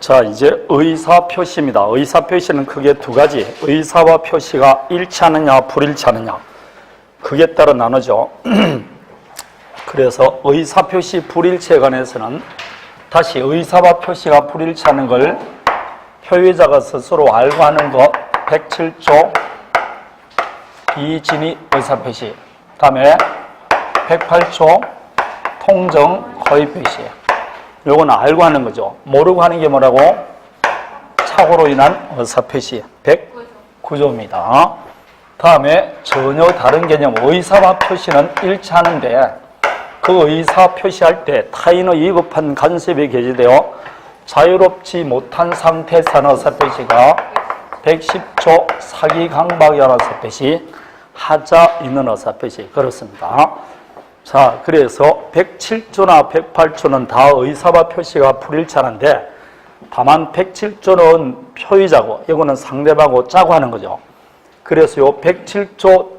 자, 이제 의사표시입니다. 의사표시는 크게 두 가지. 의사와 표시가 일치하느냐, 불일치하느냐. 그게 따라 나누죠. 그래서 의사표시 불일치에 관해서는 다시 의사와 표시가 불일치하는 걸 표의자가 스스로 알고 하는 것 107조 비진의 의사표시, 그 다음에 108조 통정 허위표시. 요거는 알고 하는 거죠. 모르고 하는 게 뭐라고? 착오로 인한 의사표시 109조입니다. 다음에 전혀 다른 개념, 의사와 표시는 일치하는데 그 의사 표시할 때 타인의 위급한 간섭에 게재되어 자유롭지 못한 상태에서 의사표시가 110조 사기 강박에 관한 의사표시, 하자 있는 의사표시. 그렇습니다. 자, 그래서 107조나 108조는 다 의사와 표시가 불일치하는데 다만 107조는 표의자고 이거는 상대방하고 짜고 하는 거죠. 그래서 요 107조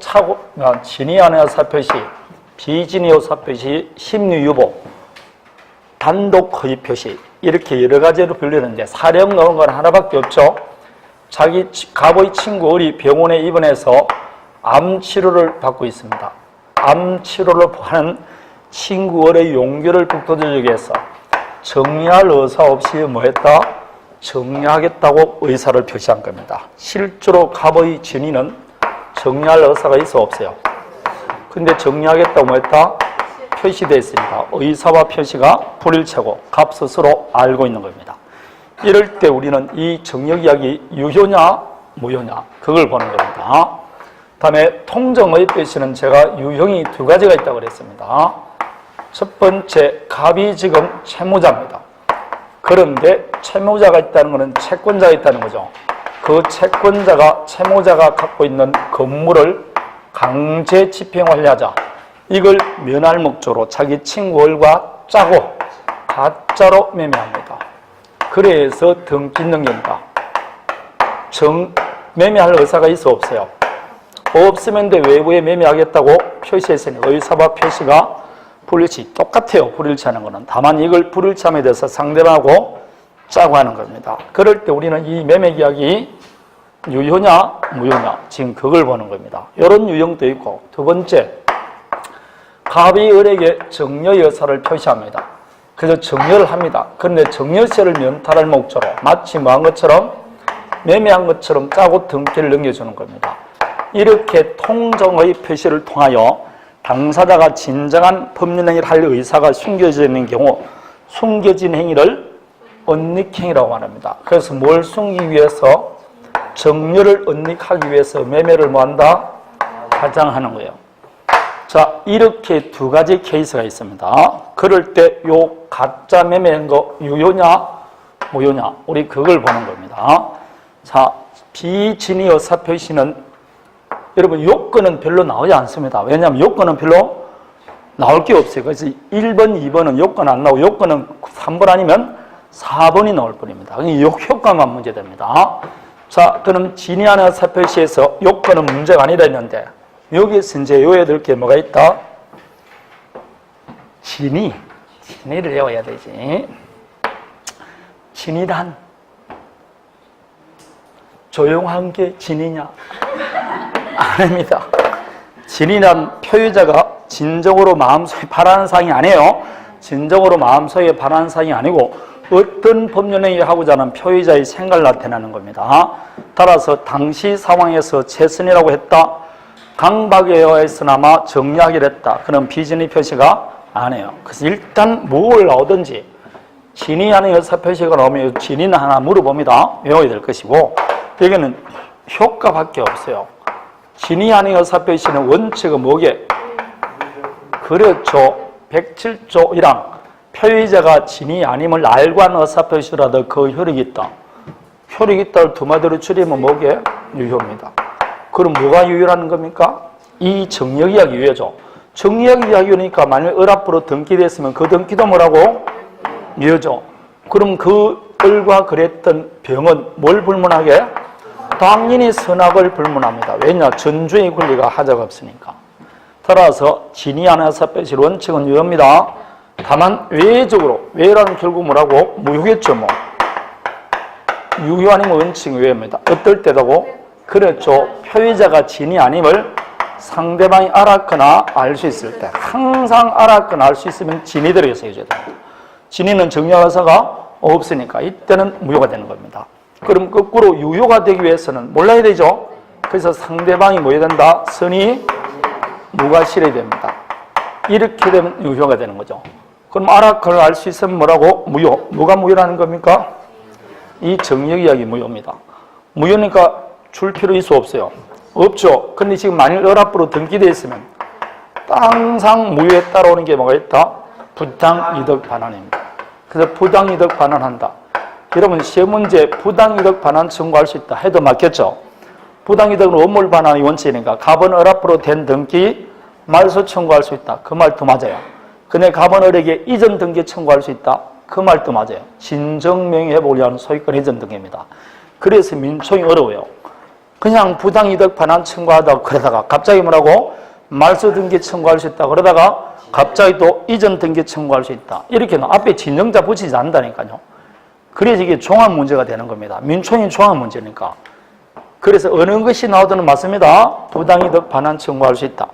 진의안의 의사표시, 비진의 의사표시, 심리유보, 단독 허위표시 이렇게 여러 가지로 분류되는데 사령 넣은 건 하나밖에 없죠. 자기 갑의 친구 어리 병원에 입원해서 암 치료를 받고 있습니다. 암 치료를 하는 친구 어의 용기를 북돋아주기 위해서 정리할 의사 없이 뭐 했다? 정리하겠다고 의사를 표시한 겁니다. 실제로 갑의 진의는 정리할 의사가 있어 없어요? 근데 정리하겠다고 뭐 했다? 표시되어 있으니까 의사와 표시가 불일치하고 갑 스스로 알고 있는 겁니다. 이럴 때 우리는 이 정력 이야기 유효냐 무효냐 그걸 보는 겁니다. 다음에 통정의 표시는 제가 유형이 두 가지가 있다고 그랬습니다. 첫 번째, 갑이 지금 채무자입니다. 그런데 채무자가 있다는 것은 채권자가 있다는 거죠. 그 채무자가 갖고 있는 건물을 강제 집행을 하자. 이걸 면할 목적으로 자기 친구들과 짜고 가짜로 매매합니다. 그래서 등기는 경우가 매매할 의사가 있어 없어요? 없으면 외부에 매매하겠다고 표시했으니 의사와 표시가 불일치, 똑같아요. 불일치하는 거는. 다만 이걸 불일치함에 대해서 상대방하고 짜고 하는 겁니다. 그럴 때 우리는 이 매매 계약이 유효냐 무효냐 지금 그걸 보는 겁니다. 이런 유형도 있고, 두 번째, 갑이 을에게 정려의 의사를 표시합니다. 그래서 정려를 합니다. 그런데 정려세를 면탈할 목적으로 마치 뭐한 것처럼 매매한 것처럼 짜고 등기를 넘겨주는 겁니다. 이렇게 통정의 표시를 통하여 당사자가 진정한 법률행위를 할 의사가 숨겨지는 경우 숨겨진 행위를 은닉행위라고 말합니다. 그래서 뭘 숨기기 위해서? 정려를 은닉하기 위해서 매매를 뭐한다? 가장하는 거예요. 자, 이렇게 두 가지 케이스가 있습니다. 그럴 때 요 가짜 매매한 거 유효냐 무효냐 우리 그걸 보는 겁니다. 자, 비진의 의사표시는 여러분 요건은 별로 나오지 않습니다. 왜냐하면 요건은 별로 나올 게 없어요. 그래서 1번, 2번은 요건 안 나오고 요건은 3번 아니면 4번이 나올 뿐입니다. 요 효과만 문제됩니다. 자, 그럼 진의안의 의사표시에서 요건은 문제가 아니다 했는데 여기서 이제 외워야 될 게 뭐가 있다? 진의를 외워야 되지. 진의란 조용한 게 진의냐? 아닙니다. 진의란 표의자가 진정으로 마음속에 바라는 사항이 아니에요. 진정으로 마음속에 바라는 사항이 아니고 어떤 법률행위를 하고자 하는 표의자의 생각을 나타내는 겁니다. 따라서 당시 상황에서 최선이라고 했다. 강박에 의해서나마 정리하기로 했다. 그럼 비진의 표시가 아니에요. 그래서 일단 뭘 나오든지 진의하는 의사표시가 나오면 진의는 하나 물어봅니다. 외워야 될 것이고 여기는 효과밖에 없어요. 진의하는 의사표시는 원칙은 뭐게? 그렇죠. 107조 1항 표의자가 진의 아님을 알고 한 의사표시라도 그 효력이 있다. 효력이 있다를 두 마디로 줄이면 뭐게? 유효입니다. 그럼 뭐가 유효라는 겁니까? 이 정력이야기 유효죠. 정력이야기 유효니까 만약 을 앞으로 등기됐으면 그 등기도 뭐라고? 유효죠. 그럼 그 을과 그랬던 병은 뭘 불문하게? 당연히 선악을 불문합니다. 왜냐? 전주의 권리가 하자가 없으니까. 따라서 진의안의 의사표시 원칙은 유효입니다. 다만 외적으로, 외라는 결국 뭐라고? 무효겠죠 뭐. 유효 아니면 원칙 유효입니다. 어떨 때도 그렇죠. 표의자가 진이 아님을 상대방이 알았거나 알 수 있을 때, 항상 알았거나 알 수 있으면 진이 들어가서 해줘야 됩니다. 진이는 정략의사가 없으니까 이때는 무효가 되는 겁니다. 그럼 거꾸로 유효가 되기 위해서는 몰라야 되죠. 그래서 상대방이 뭐 해야 된다? 선이 무과실해야 됩니다. 이렇게 되면 유효가 되는 거죠. 그럼 알았거나 알 수 있으면 뭐라고? 무효. 뭐가 무효라는 겁니까? 이 정력 이야기 무효입니다. 무효니까 줄 필요 있어 없어요? 없죠. 근데 지금 만일 을합부로 등기되어 있으면 항상 무효에 따라오는 게 뭐가 있다? 부당이득 반환입니다. 그래서 부당이득 반환한다. 여러분 시험 문제 부당이득 반환 청구할 수 있다 해도 맞겠죠? 부당이득은 원물 반환의 원칙이니까 갑은 을합부로 된 등기 말소 청구할 수 있다. 그 말도 맞아요. 근데 갑은 을에게 이전 등기 청구할 수 있다. 그 말도 맞아요. 진정명의 회복을 위한 소유권 이전 등기입니다. 그래서 민총이 어려워요. 그냥 부당이득 반환 청구하다 그러다가 갑자기 뭐라고? 말소 등기 청구할 수 있다. 그러다가 갑자기 또 이전 등기 청구할 수 있다. 이렇게는 앞에 진정자 붙이지 않는다니까요. 그래서 이게 종합 문제가 되는 겁니다. 민총이 종합 문제니까. 그래서 어느 것이 나오든 맞습니다. 부당이득 반환 청구할 수 있다.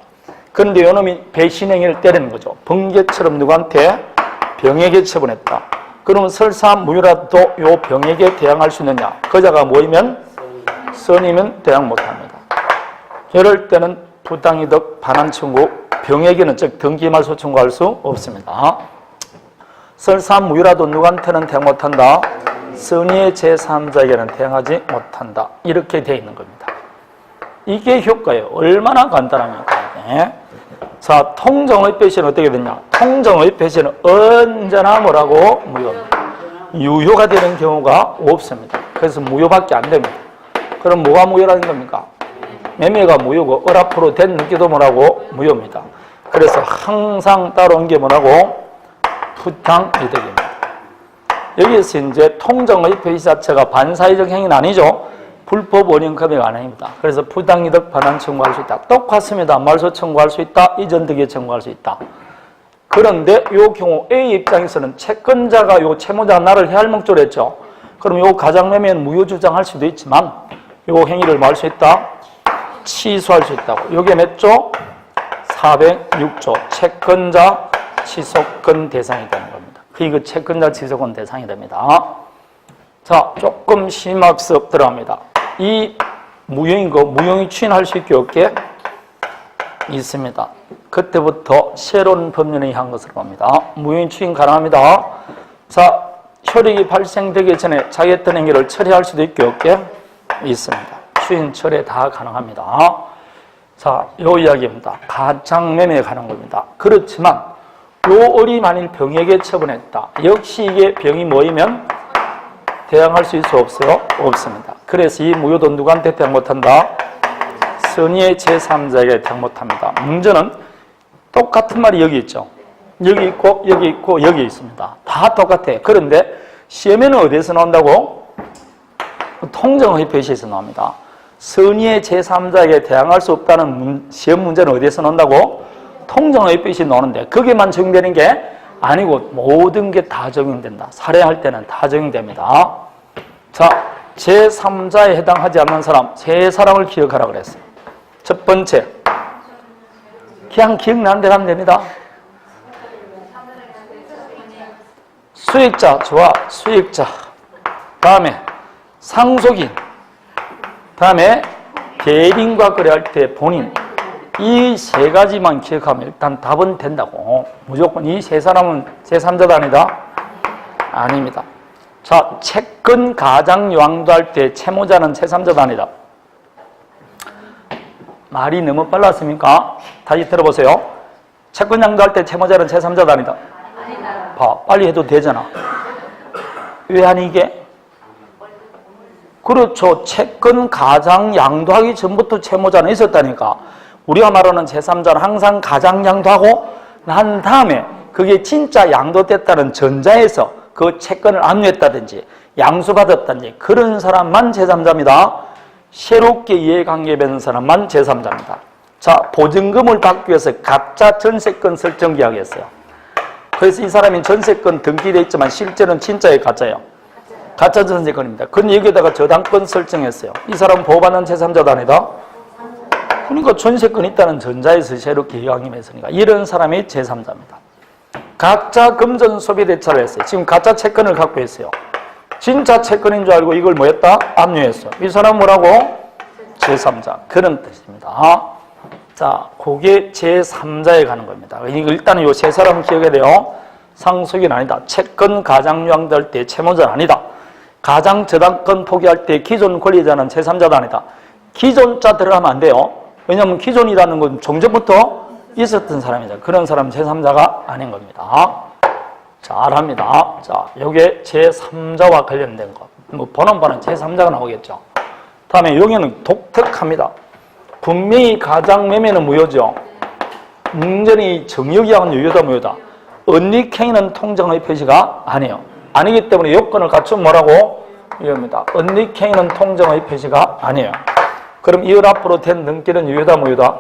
그런데 요놈이 배신행위를 때리는 거죠. 번개처럼 누구한테? 병에게 처분했다. 그러면 설사 무효라도 요 병에게 대항할 수 있느냐? 거자가 뭐이면? 선이면 대항 못합니다. 이럴 때는 부당이득 반환 청구, 병에게는 즉 등기말소 청구할 수 없습니다. 설사 무효라도 누구한테는 대항 못한다? 선의의 제3자에게는 대항하지 못한다. 이렇게 되어 있는 겁니다. 이게 효과예요. 얼마나 간단합니까? 네. 자, 통정의 배신은 어떻게 되냐? 통정의 배신은 언제나 뭐라고? 무효입니다. 유효가 되는 경우가 없습니다. 그래서 무효밖에 안 됩니다. 그럼 뭐가 무효라는 겁니까? 매매가 무효고 을합부로 된 등기도 뭐라고? 무효입니다. 그래서 항상 따라온 게 뭐라고? 부당이득입니다. 여기에서 이제 통정의 표시 자체가 반사회적 행위는 아니죠. 불법 원인 금액 아닙니다. 그래서 부당이득 반환 청구할 수 있다. 똑같습니다. 말소 청구할 수 있다. 이전 등기 청구할 수 있다. 그런데 이 경우 A 입장에서는 채권자가 요 채무자 나를 해할 목적으로 했죠. 그럼 요 가장매매는 무효 주장할 수도 있지만 요 행위를 뭐 할 수 있다? 취소할 수 있다고. 요게 몇 조? 406조. 채권자 취소권 대상이 되는 겁니다. 그 채권자 취소권 대상이 됩니다. 자, 조금 심학습 들어갑니다. 이 무효인 거, 무효이 추인할 수 있게 없게 있습니다. 그때부터 새로운 법률에 의한 것으로 봅니다. 무효인 추인 가능합니다. 자, 효력이 발생되기 전에 자기했던 행위를 처리할 수도 있게 없게 있습니다. 추인 처리 다 가능합니다. 자, 요 이야기입니다. 가장매매에 관한 겁니다. 그렇지만 요 을이 만일 병에게 처분했다. 역시 이게 병이 모이면 대항할 수 있어 없어요? 없습니다. 그래서 이 무효도 누구한테 대항 못한다? 선의의 제3자에게 대항 못합니다. 문제는 똑같은 말이 여기 있죠. 여기 있고 여기 있고 여기 있습니다. 다 똑같아요. 그런데 시험에는 어디에서 나온다고? 통정의 표시에서 나옵니다. 선의의 제3자에게 대항할 수 없다는 시험 문제는 어디에서 나온다고? 통정의 표시 나오는데 거기에만 적용되는 게 아니고 모든 게 다 적용된다. 살해할 때는 다 적용됩니다. 자, 제3자에 해당하지 않는 사람 세 사람을 기억하라 그랬어요. 첫 번째, 그냥 기억나는 대로 하면 됩니다. 수익자, 좋아, 수익자. 다음에 상속인. 다음에 대리인과 거래할 때 본인. 이 세 가지만 기억하면 일단 답은 된다고. 무조건 이 세 사람은 제3자도 아니다? 아닙니다. 자, 채권 가장 양도할 때 채무자는 제3자도 아니다. 말이 너무 빨랐습니까? 다시 들어보세요. 채권 양도할 때 채무자는 제3자도 아니다. 봐, 빨리 해도 되잖아. 왜 아니게? 그렇죠. 채권 가장 양도하기 전부터 채무자는 있었다니까. 우리가 말하는 제3자는 항상 가장 양도하고 난 다음에 그게 진짜 양도됐다는 전자에서 그 채권을 압류했다든지 양수받았다든지 그런 사람만 제3자입니다. 새롭게 이해관계 맺는 사람만 제3자입니다. 자, 보증금을 받기 위해서 가짜 전세권 설정 계약했어요. 그래서 이 사람이 전세권 등기되어 있지만 실제는 진짜예요, 가짜예요? 가짜 전세권입니다. 근데 여기에다가 저당권 설정했어요. 이 사람은 보호받는 제3자도 아니다. 그러니까 전세권 있다는 전자에서 새롭게 이왕임했으니까 이런 사람이 제3자입니다. 가짜 금전 소비 대차를 했어요. 지금 가짜 채권을 갖고 있어요. 진짜 채권인 줄 알고 이걸 뭐 했다? 압류했어. 이 사람 뭐라고? 제3자. 그런 뜻입니다. 자, 그게 제3자에 가는 겁니다. 일단은 요 세 사람은 기억해야 돼요. 상속인 아니다. 채권 가장 유황될 때 채무자는 아니다. 가장 저당권 포기할 때 기존 권리자는 제3자도 아니다. 기존자 들어가면 안 돼요. 왜냐하면 기존이라는 건 종전부터 있었던 사람이죠. 그런 사람은 제3자가 아닌 겁니다. 잘합니다. 자, 요게 제3자와 관련된 것. 뭐 번호는 제3자가 나오겠죠. 다음에 여기는 독특합니다. 분명히 가장매매는 무효죠. 문제는 정역이하고는 유효다 무효다. 언닉행위는 통정의 표시가 아니에요. 아니기 때문에 요건을 갖추면 뭐라고? 유효입니다. 언닉행위는 통정의 표시가 아니에요. 그럼 이월 앞으로 된 등기는 유효다 무효다?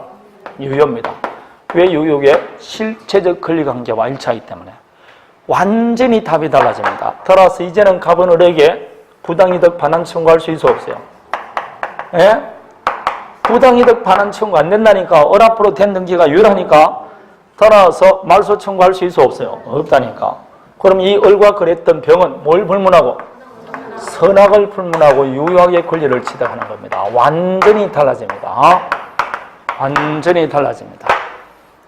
유효입니다. 왜 유효게? 실체적 권리관계와 일치하기 때문에. 완전히 답이 달라집니다. 따라서 이제는 갑은 을에게 부당이득 반환 청구할 수 있어 없어요? 예? 부당이득 반환 청구 안 된다니까. 을 앞으로 된 등기가 유효하니까 따라서 말소 청구할 수 있어 없어요? 없다니까. 그럼 이 을과 그랬던 병은 뭘 불문하고? 선악을 불문하고 유효하게 권리를 취득하는 겁니다. 완전히 달라집니다. 완전히 달라집니다.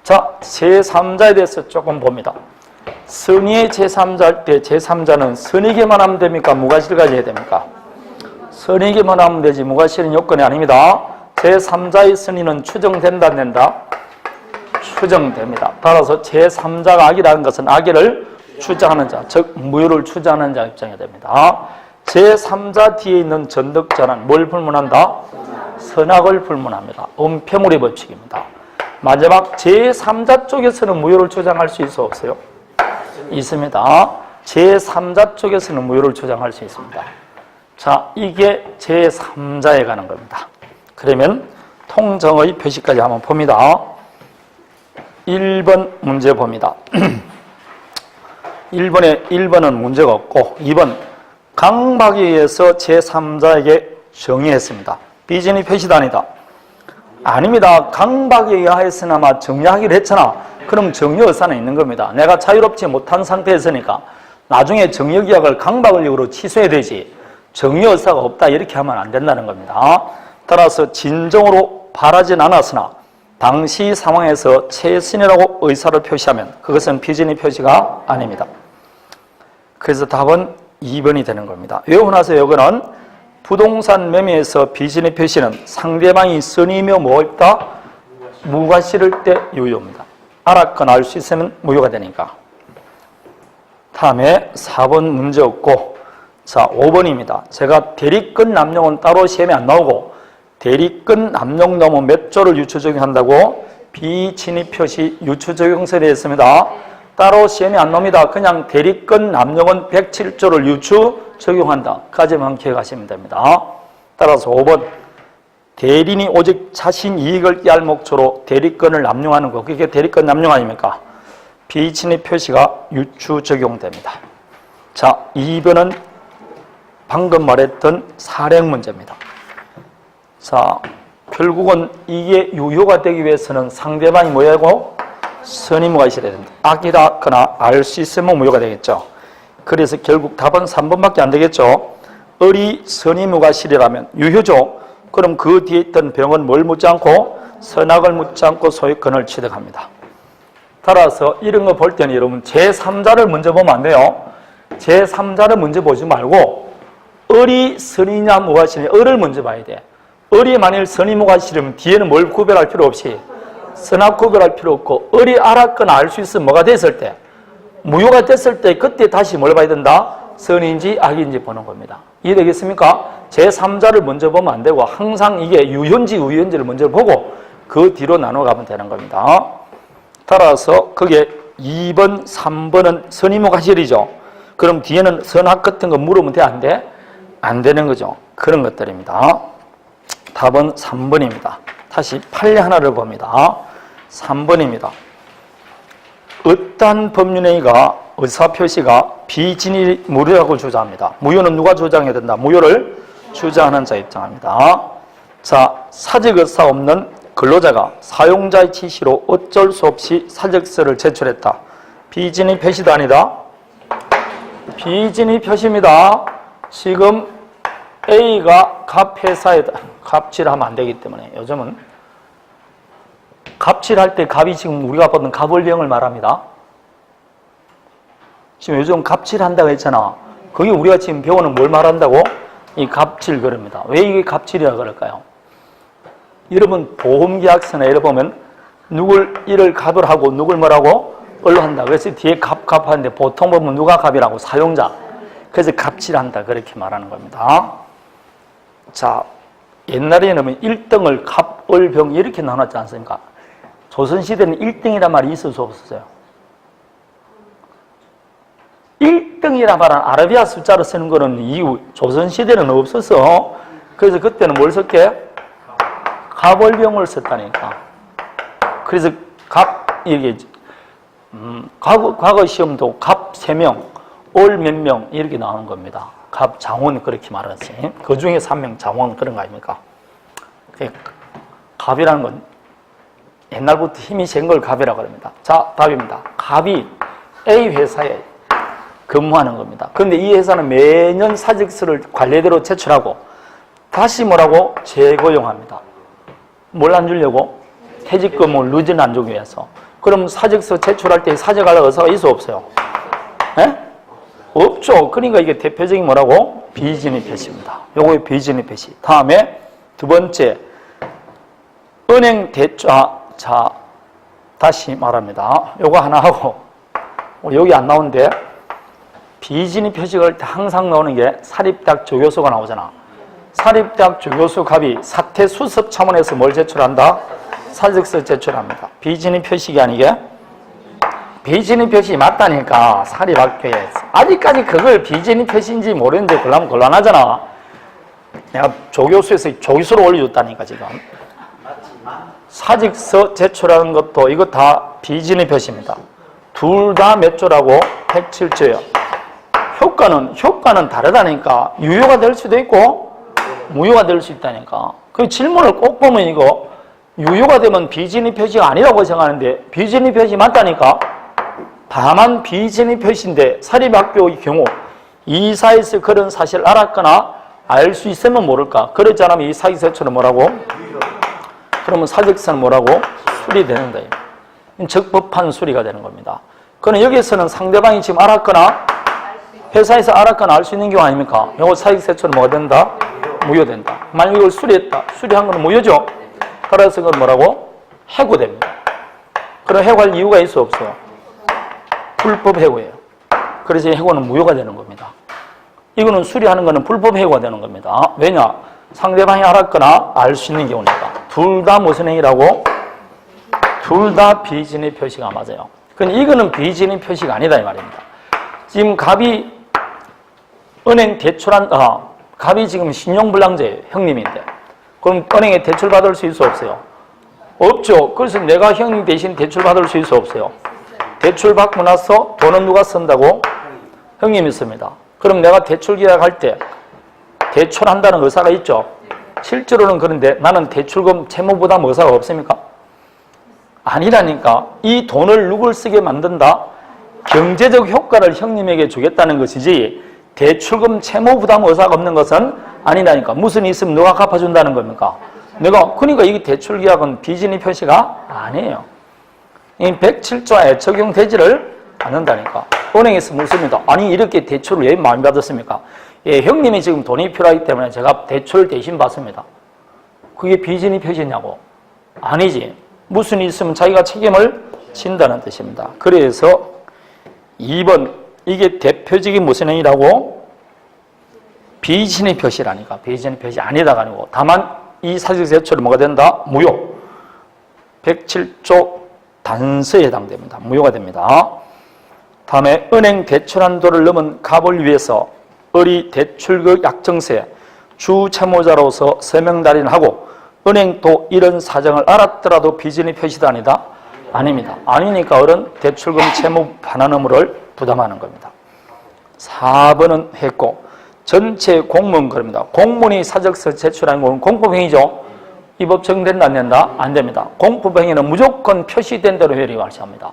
자, 제3자에 대해서 조금 봅니다. 선의의 제3자일 때 제3자는 선의게만 하면 됩니까? 무과실까지 해야 됩니까? 선의게만 하면 되지 무과실은 요건이 아닙니다. 제3자의 선의는 추정된다 안 된다? 추정됩니다. 따라서 제3자가 악이라는 것은 악의를 주장하는 자, 즉 무효를 주장하는 자 입장이 됩니다. 제3자 뒤에 있는 전득자는 뭘 불문한다? 선악을 불문합니다. 은폐물의 법칙입니다. 마지막 제3자 쪽에서는 무효를 주장할 수 있어 없어요? 있습니다. 제3자 쪽에서는 무효를 주장할 수 있습니다. 자, 이게 제3자에 가는 겁니다. 그러면 통정의 표시까지 한번 봅니다. 1번 문제 봅니다. 1번은 문제가 없고 2번 강박에 의해서 제3자에게 정의했습니다. 비진의 표시도 아니다. 아닙니다. 강박에 의하였으나마 정리하기로 했잖아. 그럼 정리의사는 있는 겁니다. 내가 자유롭지 못한 상태에서니까 나중에 정리계약을 강박을 이유로 취소해야 되지 정리의사가 없다 이렇게 하면 안 된다는 겁니다. 따라서 진정으로 바라진 않았으나 당시 상황에서 최선이라고 의사를 표시하면 그것은 비진의 표시가 아닙니다. 그래서 답은 2번이 되는 겁니다. 외우고 나서 이거는 부동산 매매에서 비진의 표시는 상대방이 선의며 뭐 있다? 무가 싫을 때 유효입니다. 알았거나 알 수 있으면 무효가 되니까. 다음에 4번 문제 없고 자 5번입니다. 제가 대리권 남용은 따로 시험에 안 나오고 대리권 남용 넘어 몇 조를 유추 적용한다고 비진의 표시 유추 적용서에 되어 있습니다. 따로 시험에 안 나옵니다. 그냥 대리권 남용은 107조를 유추 적용한다. 까지만 기억하시면 됩니다. 따라서 5번 대리인이 오직 자신 이익을 꾀할 목적으로 대리권을 남용하는 거 그게 대리권 남용 아닙니까? 비진의 표시가 유추 적용됩니다. 자 2번은 방금 말했던 사례 문제입니다. 자 결국은 이게 유효가 되기 위해서는 상대방이 뭐야고? 선의무가 있어야 된다. 악이라거나 알 수 있으면 무효가 되겠죠. 그래서 결국 답은 3번밖에 안 되겠죠. 을이 선의무가 실이라면 유효죠. 그럼 그 뒤에 있던 병은 뭘 묻지 않고 선악을 묻지 않고 소유권을 취득합니다. 따라서 이런 거 볼 때는 여러분 제3자를 먼저 보면 안 돼요. 제3자를 먼저 보지 말고 을이 선의냐 무가 실이냐 을을 먼저 봐야 돼. 을이 만일 선의무가 실이면 뒤에는 뭘 구별할 필요 없이 선악 구별할 필요 없고 을이 알았거나 알 수 있으면 뭐가 됐을 때 무효가 됐을 때 그때 다시 뭘 봐야 된다? 선인지 악인지 보는 겁니다. 이해되겠습니까? 제3자를 먼저 보면 안 되고 항상 이게 유효인지 우유인지를 먼저 보고 그 뒤로 나눠 가면 되는 겁니다. 따라서 그게 2번, 3번은 선의무가 실이죠. 그럼 뒤에는 선악 같은 거 물으면 돼? 안 돼? 안 되는 거죠. 그런 것들입니다. 답은 3번입니다. 다시 판례 하나를 봅니다. 3번입니다. 어떤 법률행위가 의사표시가 비진이 무효라고 주장합니다. 무효는 누가 주장해야 된다? 무효를 주장하는 자 입장합니다. 자, 사직의사 없는 근로자가 사용자의 지시로 어쩔 수 없이 사직서를 제출했다. 비진이 표시도 아니다. 비진이 표시입니다. 지금 A가 갑회사에다 갑질하면 안 되기 때문에 요즘은 갑질할 때 갑이 지금 우리가 보던 갑을병을 말합니다. 지금 요즘 갑질한다고 했잖아. 그게 우리가 지금 배우는 뭘 말한다고? 이 갑질 그럽니다. 왜 이게 갑질이라 그럴까요? 여러분 보험계약서나 이래 보면 누굴 이를 갑을 하고 누굴 뭐라고? 을로 한다. 그래서 뒤에 갑하는데 보통 보면 누가 갑이라고? 사용자. 그래서 갑질한다 그렇게 말하는 겁니다. 자, 옛날에는 1등을 갑, 을, 병 이렇게 나눴지 않습니까? 조선시대는 1등이란 말이 있을 수 없었어요. 1등이란 말은 아라비아 숫자로 쓰는 거는 이후 조선시대는 없었어. 그래서 그때는 뭘 썼게? 갑을병을 썼다니까. 그래서 이게 과거 시험도 갑 3명, 을 몇 명 이렇게 나오는 겁니다. 갑 장원 그렇게 말하지. 그 중에 3명 장원 그런 거 아닙니까? 갑이라는 건 옛날부터 힘이 센 걸 갑이라고 합니다. 자, 답입니다. 갑이 A 회사에 근무하는 겁니다. 그런데 이 회사는 매년 사직서를 관례대로 제출하고 다시 뭐라고? 재고용합니다. 뭘 안 주려고? 퇴직금을 누진 안 주기 위해서. 그럼 사직서 제출할 때 사직할 의사가 있어 없어요? 에? 없죠. 그러니까 이게 대표적인 뭐라고? 비진의 표시입니다. 요거 비진의 표시. 다음에 두 번째 은행 대출. 자, 다시 말합니다. 요거 하나 하고 여기 안 나오는데 비진의 표시가 할 때 항상 나오는 게 사립대학 조교수가 나오잖아. 사립대학 조교수 갑이 사퇴 수습 차원에서 뭘 제출한다? 사직서 제출합니다. 비진의 표시가 아니게 비진의 표시 맞다니까. 사립학교에 아직까지 그걸 비진의 표시인지 모르는데 그러면 곤란하잖아. 내가 조교수에서 조교수로 올려줬다니까 지금. 사직서 제출하는 것도 이거 다 비진의 표시입니다. 둘 다 몇 조라고? 107조예요. 효과는 다르다니까. 유효가 될 수도 있고 무효가 될 수 있다니까. 그 질문을 꼭 보면 이거 유효가 되면 비진의 표시가 아니라고 생각하는데 비진의 표시 맞다니까. 다만 비진의 표시인데 사립학교의 경우 이사에서 그런 사실을 알았거나 알 수 있으면 모를까. 그렇지 않으면 이 사직서처럼 뭐라고? 그러면 사직서는 뭐라고? 수리되는 거예요. 적법한 수리가 되는 겁니다. 그럼 여기서는 상대방이 지금 알았거나 회사에서 알았거나 알 수 있는 경우 아닙니까? 이거 사직서처럼 뭐가 된다? 무효된다. 만약 이걸 수리했다. 수리한 건 무효죠? 따라서 그건 뭐라고? 해고됩니다. 그럼 해고할 이유가 있어 없어요? 불법 해고예요. 그래서 해고는 무효가 되는 겁니다. 이거는 수리하는 거는 불법 해고가 되는 겁니다. 왜냐? 상대방이 알았거나 알 수 있는 경우니까. 둘 다 무슨 행위라고? 둘 다 비진의 표시가 맞아요. 그럼 이거는 비진의 표시가 아니다 이 말입니다. 지금 갑이 은행 대출한 갑이 지금 신용불량자예요. 형님인데. 그럼 은행에 대출 받을 수 있어 없어요? 없죠. 그래서 내가 형님 대신 대출 받을 수 있어 없어요? 대출 받고 나서 돈은 누가 쓴다고? 형님이 씁니다. 그럼 내가 대출 계약할 때 대출한다는 의사가 있죠. 실제로는 그런데 나는 대출금 채무부담 의사가 없습니까? 아니라니까. 이 돈을 누굴 쓰게 만든다? 경제적 효과를 형님에게 주겠다는 것이지 대출금 채무부담 의사가 없는 것은 아니라니까. 무슨 일 있으면 누가 갚아준다는 겁니까? 그러니까 이게 대출 계약은 비진의 표시가 아니에요. 이 107조에 적용되지를 않는다니까. 은행에서 묻습니다. 아니 이렇게 대출을 왜 많이 받았습니까? 예, 형님이 지금 돈이 필요하기 때문에 제가 대출을 대신 받습니다. 그게 비진의 표시냐고? 아니지. 무슨 일 있으면 자기가 책임을 진다는 뜻입니다. 그래서 2번 이게 대표적인 무슨 행위라고? 비진의 표시라니까. 비진의 표시 아니다가 아니고 다만 이 사직 제출은 뭐가 된다? 무효. 107조 단서에 해당됩니다. 무효가 됩니다. 다음에 은행 대출한도를 넘은 갑을 위해서 을이 대출금 약정세 주 채무자로서 서명 달인하고 은행도 이런 사정을 알았더라도 비진의 표시도 아니다? 아닙니다. 아니니까 어른 대출금 채무 반환 의무를 부담하는 겁니다. 4번은 했고 전체 공무원 그럽니다. 공무원이 사적서 제출하는 건 공법행위죠. 이 법 적용된다 안 된다? 안 됩니다. 공법행위는 무조건 표시된 대로 효력이 발생합니다.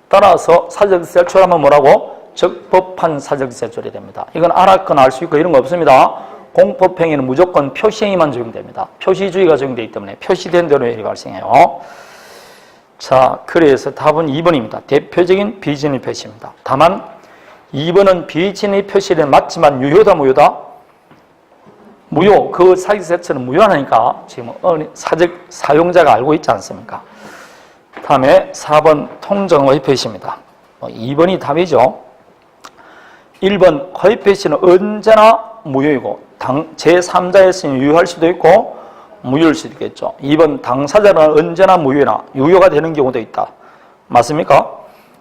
따라서 사적서 제출하면 뭐라고? 적법한 사적서 제출이 됩니다. 이건 알았거나 알 수 있고 이런 거 없습니다. 공법행위는 무조건 표시행위만 적용됩니다. 표시주의가 적용되기 때문에 표시된 대로 효력이 발생해요. 자, 그래서 답은 2번입니다. 대표적인 비진의 표시입니다. 다만 2번은 비진의 표시는 맞지만 유효다 무효다? 무효. 그 사기서 자체는 무효하니까 지금 사적 사용자가 알고 있지 않습니까? 다음에 4번 통정의 표시입니다. 2번이 답이죠. 1번 허위 표시는 언제나 무효이고 제3자의 쓰니 유효할 수도 있고 무효일 수도 있겠죠. 2번 당사자는 언제나 무효나 유효가 되는 경우도 있다. 맞습니까?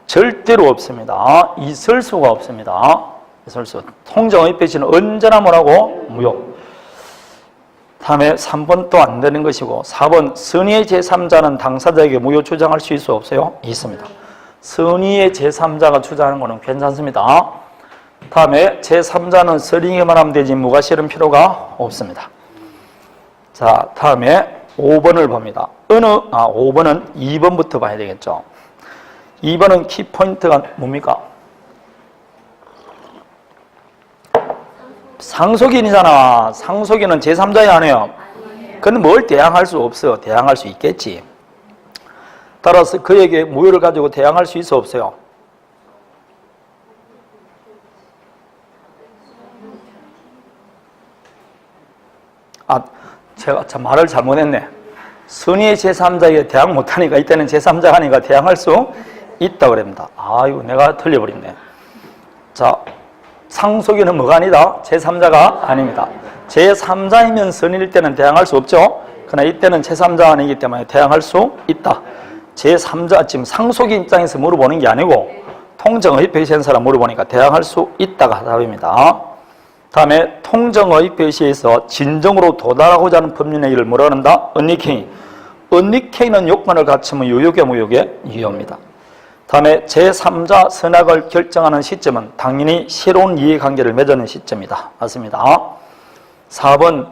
절대로 없습니다. 있을 수가 없습니다. 있을 수. 통정의 표시는 언제나 뭐라고? 무효. 다음에 3번 또 안 되는 것이고 4번 선의의 제3자는 당사자에게 무효 주장할 수 있어 없어요? 있습니다. 선의의 제3자가 주장하는 것은 괜찮습니다. 다음에 제3자는 선의에만 하면 되지 무가 실은 필요가 없습니다. 자, 다음에 5번을 봅니다. 5번은 2번부터 봐야 되겠죠. 2번은 키포인트가 뭡니까? 상속인이잖아. 상속인은 제3자에 안 해요. 근데 뭘 대항할 수 없어요. 대항할 수 있겠지. 따라서 그에게 무효를 가지고 대항할 수 있어 없어요? 제가 참 말을 잘못했네. 선의의 제3자에게 대항 못하니까 이때는 제3자가 아니까 대항할 수 있다고 그럽니다. 아이고 내가 틀려버렸네. 자, 상속인은 뭐가 아니다? 제3자가 아닙니다. 제3자이면 선의일 때는 대항할 수 없죠. 그러나 이때는 제3자가 아니기 때문에 대항할 수 있다. 제3자 지금 상속인 입장에서 물어보는 게 아니고 통정의 표시한 사람 물어보니까 대항할 수 있다가 답입니다. 다음에 통정의 표시에서 진정으로 도달하고자 하는 법률행위를 뭐라 한다? 언리케이. 언리케이는 요건을 갖추면 유효게 무효게? 유효입니다. 다음에 제3자 선악을 결정하는 시점은 당연히 새로운 이해관계를 맺는 시점이다. 맞습니다. 4번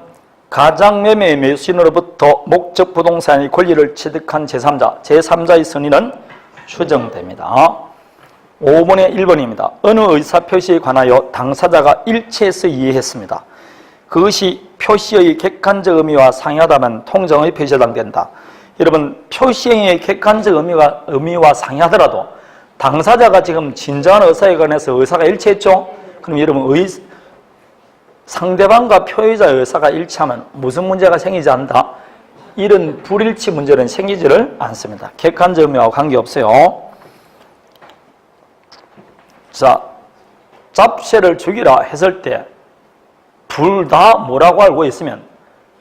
가장매매 매수인으로부터 목적 부동산의 권리를 취득한 제3자, 제3자의 선의는 추정됩니다. 5번의 1번입니다. 어느 의사표시에 관하여 당사자가 일체에서 이해했습니다. 그것이 표시의 객관적 의미와 상이하다면 통정의 표시에 해당된다. 여러분 표시행위의 객관적 의미와 상이하더라도 당사자가 지금 진정한 의사에 관해서 의사가 일치했죠? 그럼 여러분 상대방과 표의자의 의사가 일치하면 무슨 문제가 생기지 않는다? 이런 불일치 문제는 생기지를 않습니다. 객관적 의미와 관계없어요. 자, 잡채를 죽이라 했을 때 둘 다 뭐라고 알고 있으면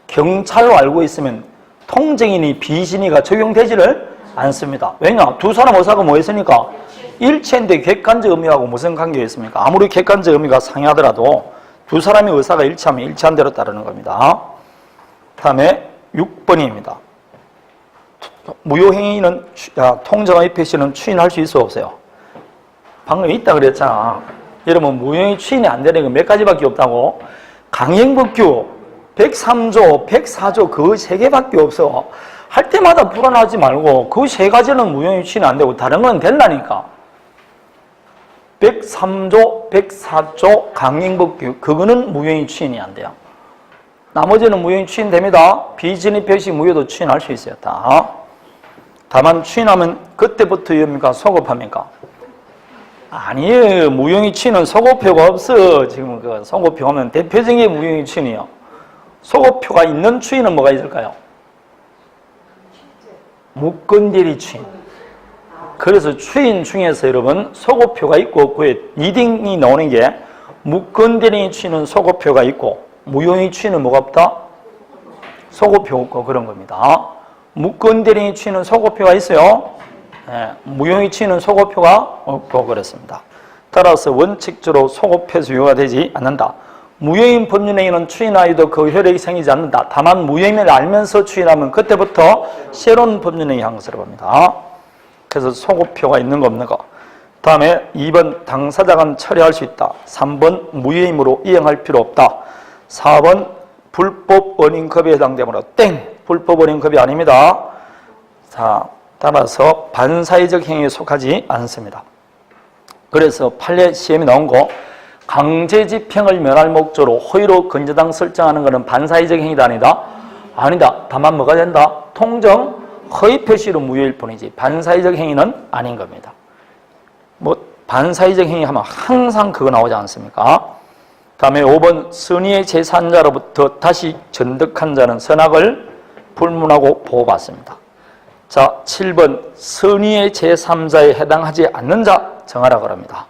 경찰로 알고 있으면 통정인이 비신이가 적용되지를 않습니다. 왜냐? 두 사람 의사가 뭐 했으니까 일체인데 객관적 의미하고 무슨 관계가 있습니까? 아무리 객관적 의미가 상이하더라도 두 사람의 의사가 일치하면 일치한 대로 따르는 겁니다. 다음에 6번입니다. 무효행위는 통정의 표시는 추인할 수 있어 없어요? 방금 있다 그랬잖아. 여러분 무효행위 추인이 안 되는 건 몇 가지밖에 없다고? 강행법규 103조, 104조 그 세 개밖에 없어. 할 때마다 불안하지 말고 그 세 가지는 무효행위 추인이 안 되고 다른 건 된다니까. 103조, 104조 강행법규 그거는 무효행위 추인이 안 돼요. 나머지는 무효행위 추인됩니다. 비진의 표시 무효도 추인할 수 있어요. 다. 다만 추인하면 그때부터 위험입니까? 소급합니까? 아니에요. 무효행위 추인은 소급표가 없어. 지금 그 소급표 하면 대표적인 무효행위 추인이요. 소급표가 있는 추인은 뭐가 있을까요? 무건대리 추인. 그래서 추인 중에서 여러분 소급표가 있고 없고에 리딩이 나오는 게 무건대리 추인은 소급표가 있고 무효행위 추인은 뭐가 없다? 소급표 없고 그런 겁니다. 무건대리 추인은 소급표가 있어요. 네, 무효행위 추인은 소급표가 없고 그렇습니다. 따라서 원칙적으로 소급표에서 유효가 되지 않는다. 무효인 법률행위는 추인하여도 그 효력이 생기지 않는다. 다만 무효임을 알면서 추인하면 그때부터 새로운 법률행위 한 것으로 봅니다. 그래서 소급표가 있는 거 없는 거. 다음에 2번 당사자간 처리할 수 있다. 3번 무효임으로 이행할 필요 없다. 4번 불법 원인컵에 해당되므로 땡! 불법 원인컵이 아닙니다. 자, 따라서 반사회적 행위에 속하지 않습니다. 그래서 판례 시험에 나온 거 강제집행을 면할 목적으로 허위로 근저당 설정하는 것은 반사회적 행위가 아니다. 아니다. 다만 뭐가 된다? 통정 허위 표시로 무효일 뿐이지 반사회적 행위는 아닌 겁니다. 뭐 반사회적 행위 하면 항상 그거 나오지 않습니까? 다음에 5번 선의의 제3자로부터 다시 전득한 자는 선악을 불문하고 보호받습니다. 자, 7번 선의의 제3자에 해당하지 않는 자 정하라 그럽니다.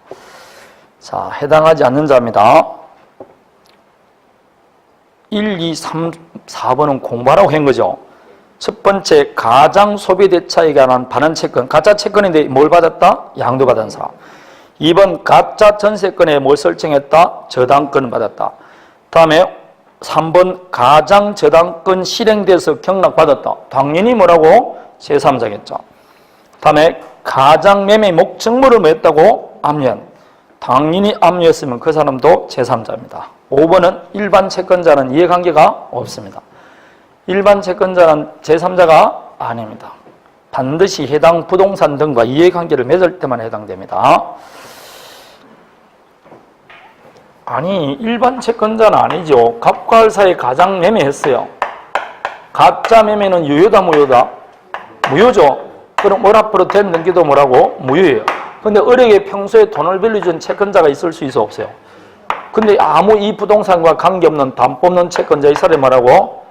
자, 해당하지 않는 자입니다. 1, 2, 3, 4번은 공부하라고 한 거죠. 첫 번째, 가장 소비 대차에 관한 반환 채권. 가짜 채권인데 뭘 받았다? 양도받은 사람. 2번, 가짜 전세권에 뭘 설정했다? 저당권을 받았다. 다음에 3번, 가장 저당권 실행돼서 경락받았다. 당연히 뭐라고? 제3자겠죠. 다음에 가장 매매 목적물을 뭐 했다고? 압류한. 당연히 압류했으면 그 사람도 제3자입니다. 5번은 일반 채권자는 이해관계가 없습니다. 일반 채권자는 제3자가 아닙니다. 반드시 해당 부동산 등과 이해관계를 맺을 때만 해당됩니다. 아니, 일반 채권자는 아니죠. 갑과 을 사이에 가장 매매했어요. 가짜 매매는 유효다 무효다? 무효죠. 그럼 월 앞으로 된 넘기도 뭐라고? 무효예요. 근데 을에게 평소에 돈을 빌려준 채권자가 있을 수 있어 없어요? 근데 아무 이 부동산과 관계없는 담 뽑는 채권자 이 사람이 뭐라고?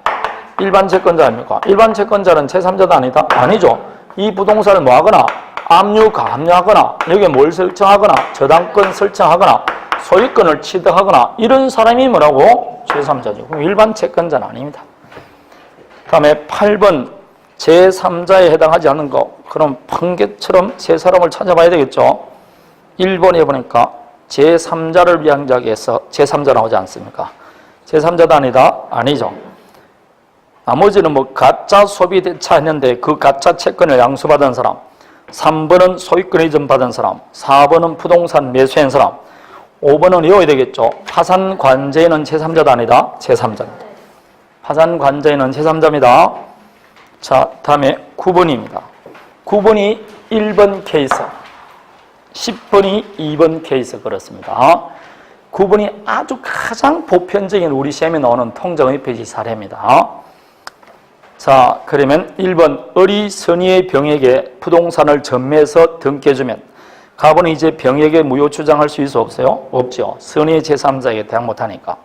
일반 채권자 아닙니까? 일반 채권자는 제3자도 아니다? 아니죠. 이 부동산을 뭐 하거나 압류, 감류하거나 여기에 뭘 설정하거나 저당권 설정하거나 소유권을 취득하거나 이런 사람이 뭐라고? 제3자죠. 그럼 일반 채권자는 아닙니다. 다음에 8번 제3자에 해당하지 않는 거. 그럼 판결처럼 제 사람을 찾아봐야 되겠죠. 1번에 보니까 제3자를 위한 자에서 제3자 나오지 않습니까? 제3자도 아니다? 아니죠. 나머지는 뭐 가짜 소비 대차 했는데 그 가짜 채권을 양수받은 사람, 3번은 소유권 이전 받은 사람, 4번은 부동산 매수한 사람, 5번은 외워야 되겠죠. 파산 관제인은 제3자도 아니다? 제3자입니다. 파산 관제인은 제3자입니다. 자, 다음에 9번입니다. 9번이 1번 케이스, 10번이 2번 케이스 그렇습니다. 9번이 아주 가장 보편적인 우리 시험에 나오는 통정의 표시 사례입니다. 자, 그러면 1번 을이 선의의 병에게 부동산을 전매해서 등기해주면 갑은 이제 병에게 무효 주장할 수 있어 없어요? 없죠. 선의의 제3자에게 대항 못하니까.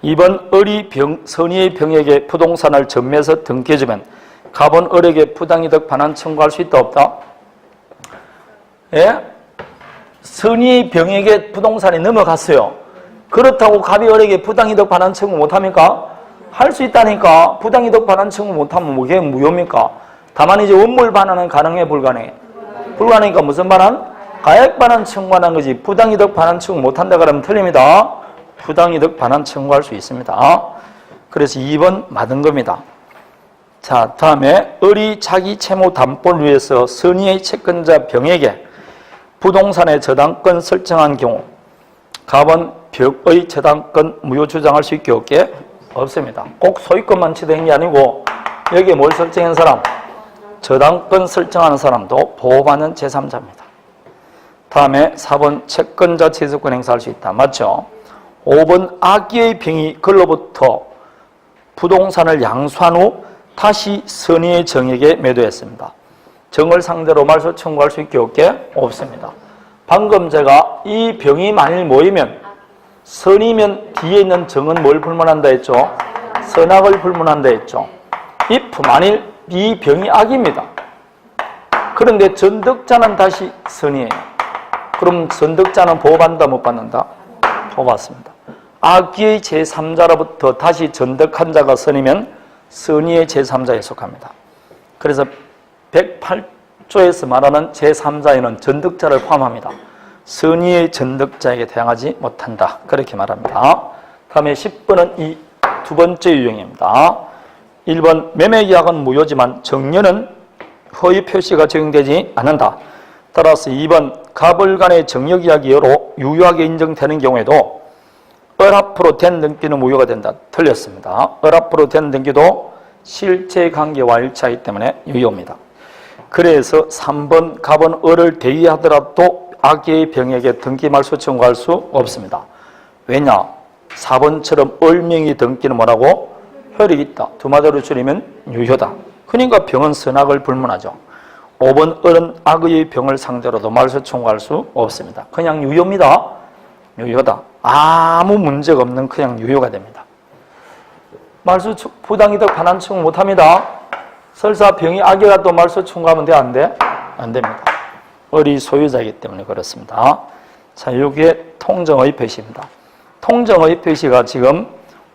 2번 을이 선의의 병에게 부동산을 전매해서 등기해주면 갑은 을에게 부당이득 반환 청구할 수 있다 없다? 예? 선의의 병에게 부동산이 넘어갔어요. 그렇다고 갑이 을에게 부당이득 반환 청구 못합니까? 할 수 있다니까. 부당이득 반환 청구 못하면 그게 무효입니까? 다만 이제 원물 반환은 가능해 불가능해? 불가능하니까 무슨 반환? 가액 반환 청구하는 거지. 부당이득 반환 청구 못한다 그러면 틀립니다. 부당이득 반환 청구할 수 있습니다. 그래서 2번 맞은 겁니다. 자, 다음에 을이 자기 채무 담보를 위해서 선의의 채권자 병에게 부동산의 저당권 설정한 경우 갑은 벽의 저당권 무효 주장할 수 있게 없게? 없습니다. 꼭 소유권만 취득한 게 아니고 여기에 뭘 설정한 사람? 저당권 설정하는 사람도 보호받는 제3자입니다. 다음에 4번 채권자 제소권 행사할 수 있다. 맞죠? 5번 악기의 병이 글로부터 부동산을 양수한 후 다시 선의의 정에게 매도했습니다. 정을 상대로 말소 청구할 수 있게 없게? 없습니다. 방금 제가 이 병이 만일 모이면 선이면 뒤에 있는 정은 뭘 불문한다 했죠? 선악을 불문한다 했죠. if 만일 이 병이 악입니다. 그런데 전득자는 다시 선이에요. 그럼 전득자는 보호받는다 못 받는다? 보호받습니다. 악기의 제3자로부터 다시 전득한 자가 선이면 선의의 제3자에 속합니다. 그래서 108조에서 말하는 제3자에는 전득자를 포함합니다. 선의의 전득자에게 대항하지 못한다. 그렇게 말합니다. 다음에 10번은 이 두 번째 유형입니다. 1번 매매계약은 무효지만 정려는 허위 표시가 적용되지 않는다. 따라서 2번 갑을 간의 정력이야기로 유효하게 인정되는 경우에도 을합으로 된 등기는 무효가 된다. 틀렸습니다. 을합으로 된 등기도 실제관계와 일치하기 때문에 유효입니다. 그래서 3번 갑은 을을 대의하더라도 악의 병에게 등기 말소 청구할 수 없습니다. 왜냐? 4번처럼 을명의 등기는 뭐라고? 혈이 있다. 두 마디로 줄이면 유효다. 그러니까 병은 선악을 불문하죠. 5번 을은 악의 병을 상대로도 말소 청구할 수 없습니다. 그냥 유효입니다. 유효다. 아무 문제가 없는 그냥 유효가 됩니다. 말소 부당이득 반환 청구 못합니다. 설사 병이 악이라도 말소 청구하면 돼? 안 돼? 안 됩니다. 을이 소유자이기 때문에 그렇습니다. 자, 이게 통정의 표시입니다. 통정의 표시가 지금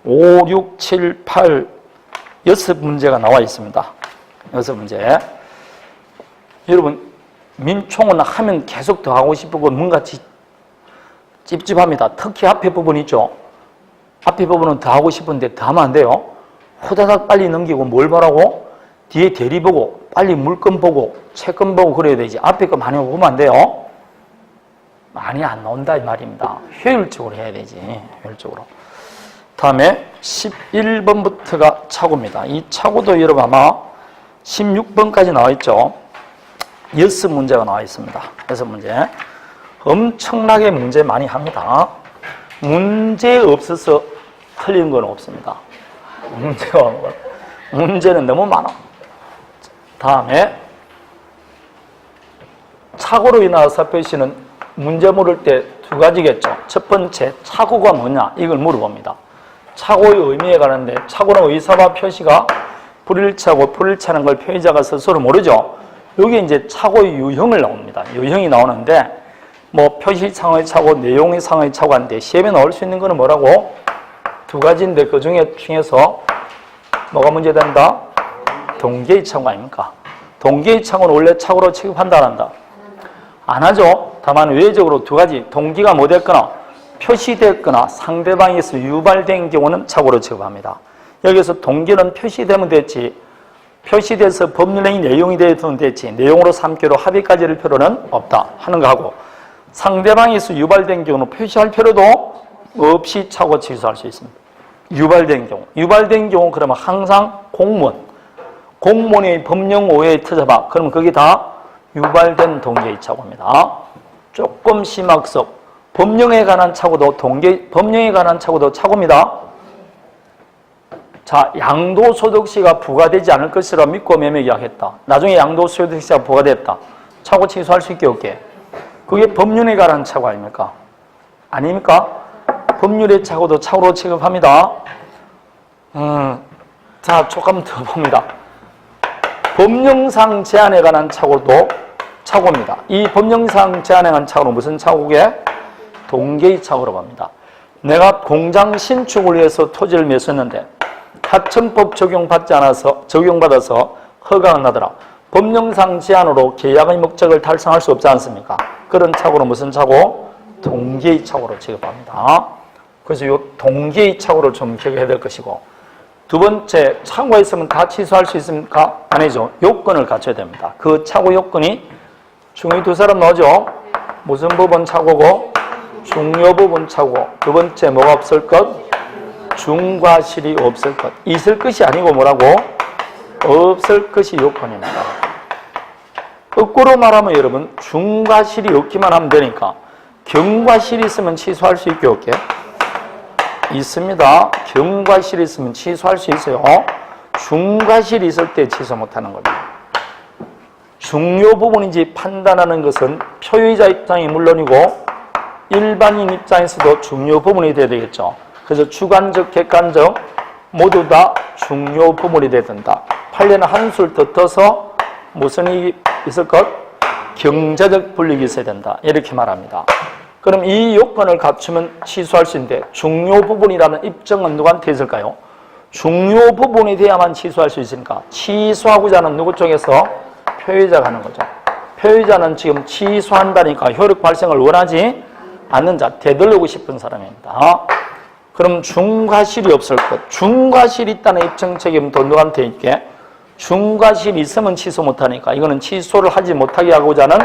5, 6, 7, 8 6문제가 나와 있습니다. 6문제. 여러분, 민총은 하면 계속 더 하고 싶고 뭔가 찝찝합니다. 특히 앞에 부분 있죠. 앞에 부분은 더 하고 싶은데 더 하면 안 돼요. 후다닥 빨리 넘기고 뭘 보라고? 뒤에 대리 보고 빨리 물건 보고 채권 보고 그래야 되지. 앞에 거 많이 보면 안 돼요. 많이 안 나온다 이 말입니다. 효율적으로 해야 되지. 효율적으로. 다음에 11번부터가 차고입니다. 이 차고도 여러분 아마 16번까지 나와 있죠. 6문제가 나와 있습니다. 6문제. 엄청나게 문제 많이 합니다. 문제 없어서 틀린 건 없습니다. 문제는 너무 많아. 다음에 착오로 인한 사표시는 문제 물을 때 두 가지겠죠. 첫 번째, 착오가 뭐냐? 이걸 물어봅니다. 착오의 의미에 관한데 착오는 의사와 표시가 불일치하고 불일치하는 걸 표의자가 스스로 모르죠. 여기 이제 착오의 유형을 나옵니다. 유형이 나오는데 뭐 표시상의 착오, 내용상의 착오인데 시험에 나올 수 있는 거는 뭐라고? 두 가지인데 그 중에서 뭐가 문제된다? 동계의 착오 아닙니까? 동계의 착오는 원래 착오로 취급한다 안 한다? 안 하죠. 다만 외적으로 두 가지, 동기가 뭐 됐거나 표시됐거나 상대방에서 유발된 경우는 착오로 취급합니다. 여기서 동기는 표시되면 됐지, 표시돼서 법률의 내용이 되면 됐지, 내용으로 삼기로 합의까지를 필요는 없다 하는 거하고, 상대방에서 유발된 경우는 표시할 필요도 없이 착오 취소할 수 있습니다. 유발된 경우 그러면 항상 공무원의 법령 오해에 터져봐. 그러면 그게 다 유발된 동계의 착오입니다. 조금 심학습, 법령에 관한 착오도 법령에 관한 착오도 착오입니다. 자, 양도소득세가 부과되지 않을 것이라 믿고 매매 계약했다. 나중에 양도소득세가 부과됐다. 착오 취소할 수 있게 없게. 그게 법률에 관한 착오 아닙니까? 아닙니까? 법률의 착오도 착오로 취급합니다. 자, 조금 더 봅니다. 법령상 제한에 관한 착오도 착오입니다. 이 법령상 제한에 관한 착오는 무슨 착오게? 동계의 착오로 봅니다. 내가 공장 신축을 위해서 토지를 매수했는데 하천법 적용받아서 허가가 나더라. 법령상 제한으로 계약의 목적을 달성할 수 없지 않습니까? 그런 착오는 무슨 착오? 동계의 착오로 취급합니다. 그래서 이 동계의 착오를 좀 기억해야 될 것이고, 두 번째, 착오가 있으면 다 취소할 수 있습니까? 아니죠. 요건을 갖춰야 됩니다. 그 착오 요건이 중의 두 사람 나오죠. 무슨 부분 착오고? 중요 부분 착오. 두 번째, 뭐가 없을 것? 중과 실이 없을 것. 있을 것이 아니고 뭐라고? 없을 것이 요건입니다. 거꾸로 말하면 여러분, 중과 실이 없기만 하면 되니까 경과 실이 있으면 취소할 수 있게 없게? 있습니다. 경과 실이 있으면 취소할 수 있어요. 중과 실이 있을 때 취소 못하는 겁니다. 중요 부분인지 판단하는 것은 표의자 입장이 물론이고 일반인 입장에서도 중요 부분이 돼야 되겠죠. 그래서 주관적, 객관적 모두 다 중요 부분이 돼야 된다. 판례는 한술 더 떠서 무슨 일이 있을 것? 경제적 불이익이 있어야 된다. 이렇게 말합니다. 그럼 이 요건을 갖추면 취소할 수 있는데 중요 부분이라는 입증은 누구한테 있을까요? 중요 부분이 돼야만 취소할 수 있으니까 취소하고자 하는 누구 쪽에서? 표의자가 하는 거죠. 표의자는 지금 취소한다니까 효력 발생을 원하지 않는 자, 되돌리고 싶은 사람입니다. 그럼 중과실이 없을 것. 중과실이 있다는 입증 책임도 누구한테 있게? 중과실이 있으면 취소 못하니까 이거는 취소를 하지 못하게 하고자 하는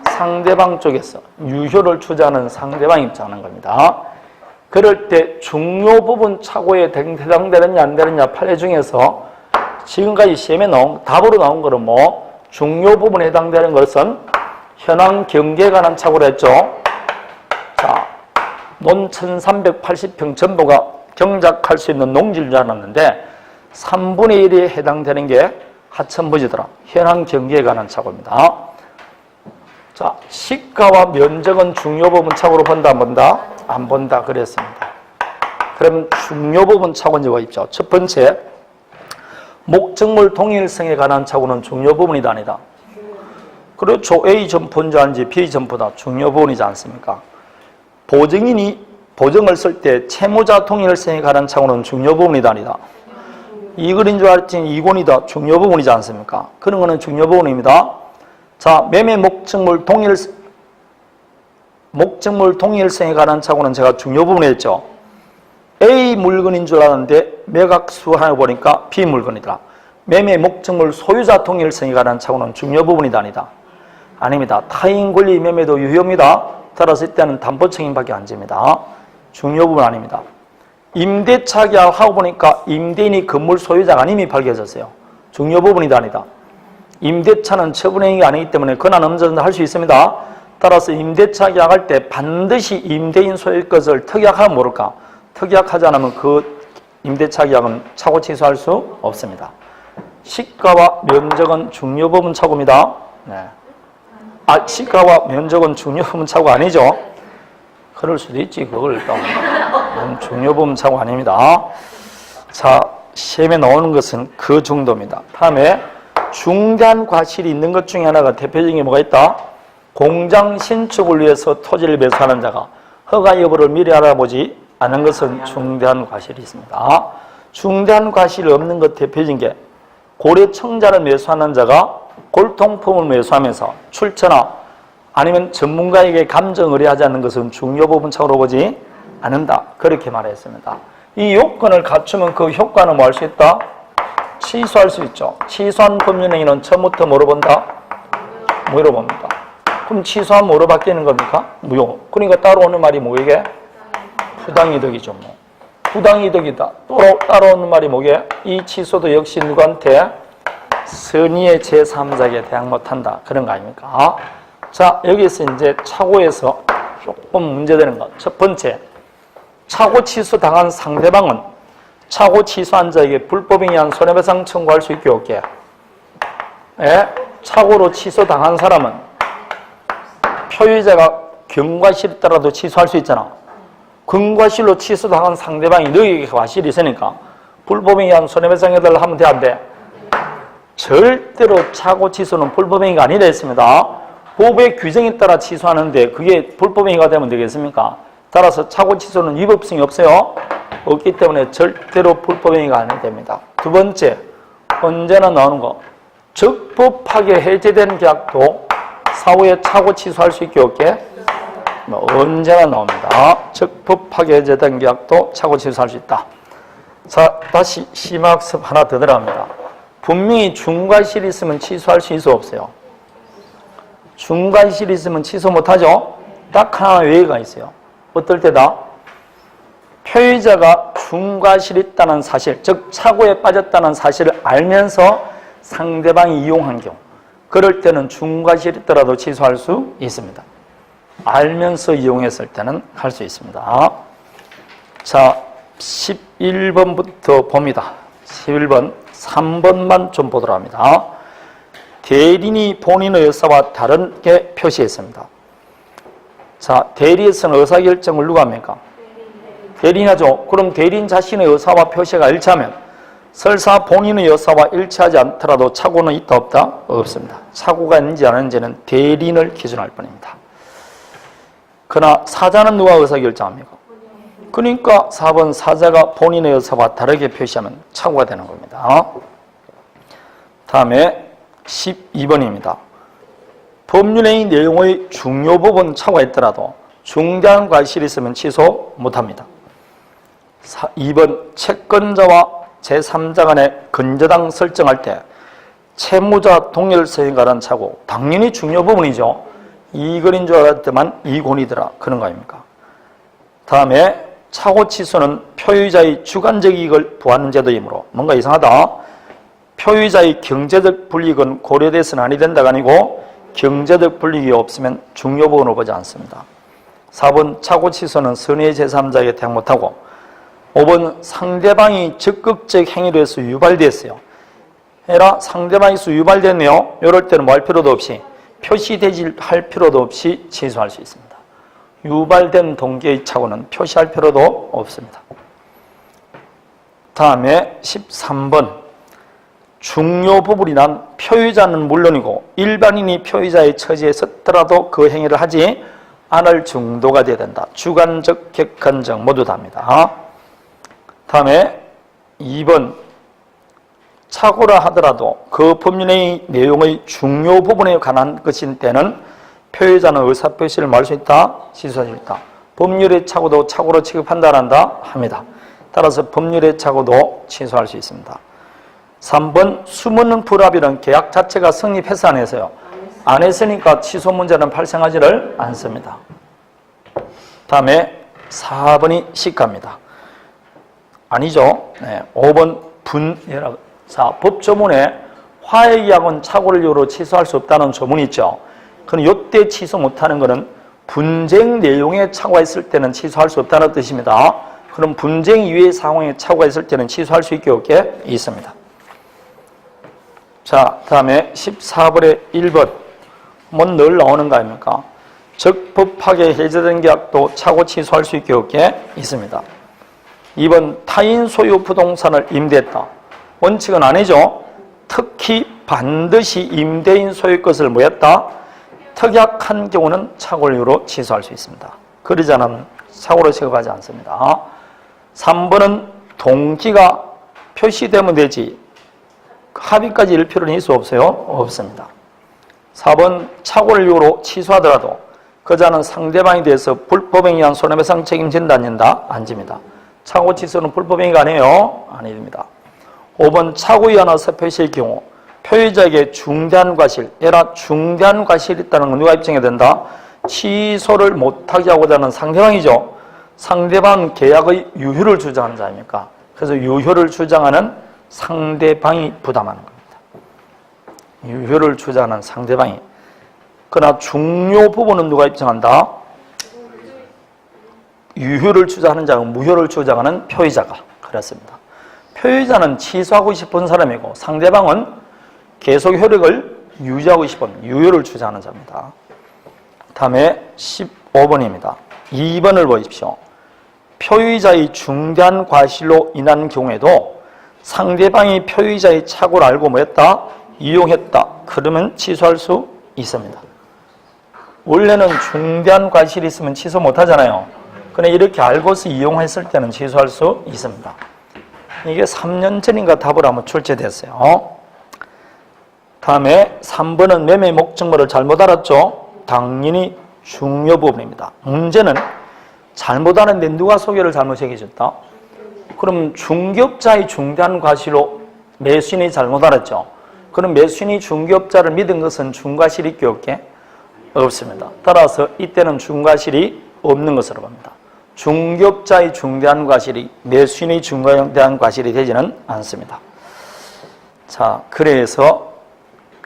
상대방 쪽에서 유효를 주자는 상대방 입장하는 겁니다. 그럴 때 중요 부분 착오에 해당되느냐 안 되느냐 판례 중에서 지금까지 시험에 답으로 나온 거는 뭐 중요 부분에 해당되는 것은 현황 경계에 관한 착오를 했죠. 자, 논 1380평 전부가 경작할 수 있는 농지를 줄 알았는데 3분의 1에 해당되는 게 하천부지더라. 현황 경계에 관한 착오입니다. 자, 시가와 면적은 중요 부분 착오로 본다 안 본다? 안 본다 그랬습니다. 그럼 중요 부분 착오는 뭐가 있죠? 첫 번째, 목적물 동일성에 관한 착오는 중요 부분이다 아니다? 그렇죠. A 점포인지 B 점포다 중요 부분이지 않습니까? 보증인이 보증을 쓸 때 채무자 동일성에 관한 착오는 중요 부분이다 아니다? 이글인 줄 알았더니 이곤이다 중요 부분이지 않습니까? 그런 거는 중요 부분입니다. 자, 매매 목적물 동일성에 관한 착오는 제가 중요 부분에 했죠. A 물건인 줄 알았는데 매각수 하나 보니까 B 물건이더라. 매매 목적물 소유자 동일성에 관한 착오는 중요 부분이다 아니다? 아닙니다. 타인 권리 매매도 유효입니다. 따라서 이때는 담보청인밖에 안 집니다. 중요 부분 아닙니다. 임대차 계약하고 보니까 임대인이 건물 소유자가 아님이 밝혀졌어요. 중요 부분이다 아니다? 임대차는 처분행위가 아니기 때문에 권한 엄정도 할 수 있습니다. 따라서 임대차 계약할 때 반드시 임대인 소유의 것을 특약하면 모를까? 특약하지 않으면 그 임대차 계약은 착오 취소할 수 없습니다. 시가와 면적은 중요 부분 착오입니다. 네. 시가와 면적은 중요 부분 착오 아니죠? 그럴 수도 있지. 그걸 일단 중요 부분 착오 아닙니다. 자, 시험에 나오는 것은 그 정도입니다. 다음에 중대한 과실이 있는 것 중에 하나가 대표적인 게 뭐가 있다? 공장 신축을 위해서 토지를 매수하는 자가 허가 여부를 미리 알아보지 않은 것은 중대한 과실이 있습니다. 중대한 과실이 없는 것 대표적인 게 고래청자를 매수하는 자가 골통품을 매수하면서 출처나 아니면 전문가에게 감정 의뢰하지 않는 것은 중요 부분 착오로 보지 않는다. 그렇게 말했습니다. 이 요건을 갖추면 그 효과는 뭐 할 수 있다? 취소할 수 있죠. 취소한 법률행위는 처음부터 뭐로 본다? 무효로 봅니다. 그럼 취소하면 뭐로 바뀌는 겁니까? 무효. 그러니까 따라오는 말이 뭐에게? 부당이득이죠. 뭐. 부당이득이다. 또 따라오는 말이 뭐게? 이 취소도 역시 누구한테? 선의의 제3자에게 대항 못한다. 그런 거 아닙니까? 자, 여기서 이제 착오에서 조금 문제되는 것. 첫 번째, 착오 취소 당한 상대방은 착오 취소한 자에게 불법에 의한 손해배상 청구할 수 있게 없게. 예? 착오로 취소 당한 사람은 표의자가 경과실에 따라도 취소할 수 있잖아. 경과실로 취소 당한 상대방이 너에게 과실이 있으니까 불법에 의한 손해배상 해달라 하면 돼, 안 돼? 절대로 착오 취소는 불법 행위가 아니라 했습니다. 법의 규정에 따라 취소하는데 그게 불법 행위가 되면 되겠습니까? 따라서 착오 취소는 위법성이 없어요. 없기 때문에 절대로 불법 행위가 아니라 됩니다. 두 번째, 언제나 나오는 거. 적법하게 해제된 계약도 사후에 착오 취소할 수 있게 없게 언제나 나옵니다. 적법하게 해제된 계약도 착오 취소할 수 있다. 자, 다시 심화학습 하나 더 들어갑니다. 분명히 중과실이 있으면 취소할 수 있어 없어요? 중과실이 있으면 취소 못하죠? 딱 하나 외가 있어요. 어떨 때다? 표의자가 중과실이 있다는 사실, 즉 착오에 빠졌다는 사실을 알면서 상대방이 이용한 경우, 그럴 때는 중과실이 있더라도 취소할 수 있습니다. 알면서 이용했을 때는 할 수 있습니다. 자, 11번부터 봅니다. 11번, 3번만 좀 보도록 합니다. 대리인이 본인의 의사와 다르게 표시했습니다. 자, 대리에서는 의사결정을 누가 합니까? 대리인이 하죠. 그럼 대리인 자신의 의사와 표시가 일치하면 설사 본인의 의사와 일치하지 않더라도 착오는 있다 없다? 없습니다. 착오가 있는지 안 있는지는 대리인을 기준할 뿐입니다. 그러나 사자는 누가 의사결정합니까? 그러니까 4번 사자가 본인의 의사와 다르게 표시하면 착오가 되는 겁니다. 다음에 12번입니다. 법률행위 내용의 중요 부분 착오가 있더라도 중대한 과실이 있으면 취소 못합니다. 2번 채권자와 제3자 간의 근저당 설정할 때 채무자 동일세에 관한 차고, 당연히 중요 부분이죠. 이글인 줄 알았더만 이곤이더라. 그런 거 아닙니까? 다음에 차고 취소는 표의자의 주관적 이익을 부하는 제도이므로 뭔가 이상하다. 표의자의 경제적 불이익은 고려돼서는 아니 된다가 아니고 경제적 불이익이 없으면 중요 부분을 보지 않습니다. 4번 차고 취소는 선의 제3자에게 대항 못하고, 5번 상대방이 적극적 행위로 해서 유발됐어요. 해라 상대방에서 유발됐네요. 이럴 때는 뭐 할 필요도 없이 표시되지 할 필요도 없이 취소할 수 있습니다. 유발된 동기의 착오는 표시할 필요도 없습니다. 다음에 13번 중요 부분이 난 표의자는 물론이고 일반인이 표의자의 처지에 섰더라도 그 행위를 하지 않을 정도가 되어야 된다. 주관적, 객관적 모두 다입니다. 다음에 2번 착오라 하더라도 그 법률의 내용의 중요 부분에 관한 것인 때는 표의자는 의사표시를 말할 수 있다, 취소할 수 있다. 법률의 착오도 착오로 취급한다 합니다. 따라서 법률의 착오도 취소할 수 있습니다. 3번 수문은 불합의는 계약 자체가 성립해서 안 해서요. 안 했으니까 취소 문제는 발생하지를 않습니다. 다음에 4번이 시가입니다. 아니죠. 네, 5번 자, 법조문에 화해계약은 착오를 이유로 취소할 수 없다는 조문이 있죠. 그럼 이때 취소 못하는 것은 분쟁 내용에 착오가 있을 때는 취소할 수 없다는 뜻입니다. 그럼 분쟁 이외의 상황에 착오가 있을 때는 취소할 수 있게 없게 있습니다. 자, 다음에 14번의 1번 뭐 늘 나오는 거 아닙니까? 적법하게 해제된 계약도 착오 취소할 수 있게 없게 있습니다. 2번 타인 소유 부동산을 임대했다. 원칙은 아니죠. 특히 반드시 임대인 소유의 것을 뭐 했다? 특약한 경우는 착오를 이유로 취소할 수 있습니다. 그러지 않으면 착오로 취급하지 않습니다. 3번은 동기가 표시되면 되지 합의까지 이를 필요는 있어 없어요? 없습니다. 4번 착오를 이유로 취소하더라도 그자는 상대방에 대해서 불법행위에 의한 손해배상 책임진다 안 진다? 안 집니다. 착오 취소는 불법행위가 아니에요? 아닙니다. 5번 착오에 의한 의사표시의 경우 표의자에게 중대한 과실, 얘라 중대한 과실이 있다는 건 누가 입증해야 된다? 취소를 못하게 하고자 하는 상대방이죠. 상대방 계약의 유효를 주장하는 자입니까? 그래서 유효를 주장하는 상대방이 부담하는 겁니다. 유효를 주장하는 상대방이. 그러나 중요 부분은 누가 입증한다? 유효를 주장하는 자가 무효를 주장하는 표의자가. 그렇습니다. 표의자는 취소하고 싶은 사람이고 상대방은 계속 효력을 유지하고 싶은 유효를 주장하는 자입니다. 다음에 15번입니다. 2번을 보십시오. 표의자의 중대한 과실로 인한 경우에도 상대방이 표의자의 착오를 알고 뭐했다? 이용했다. 그러면 취소할 수 있습니다. 원래는 중대한 과실이 있으면 취소 못하잖아요. 그런데 이렇게 알고서 이용했을 때는 취소할 수 있습니다. 이게 3년 전인가 답을 한번 출제됐어요. 다음에 3번은 매매 목적물을 잘못 알았죠? 당연히 중요 부분입니다. 문제는 잘못 아는데 누가 소개를 잘못 해줬다? 그럼 중개업자의 중대한 과실로 매수인이 잘못 알았죠? 그럼 매수인이 중개업자를 믿은 것은 중과실이 있게 없게? 없습니다. 따라서 이때는 중과실이 없는 것으로 봅니다. 중개업자의 중대한 과실이 매수인의 중대한 과실이 되지는 않습니다. 자, 그래서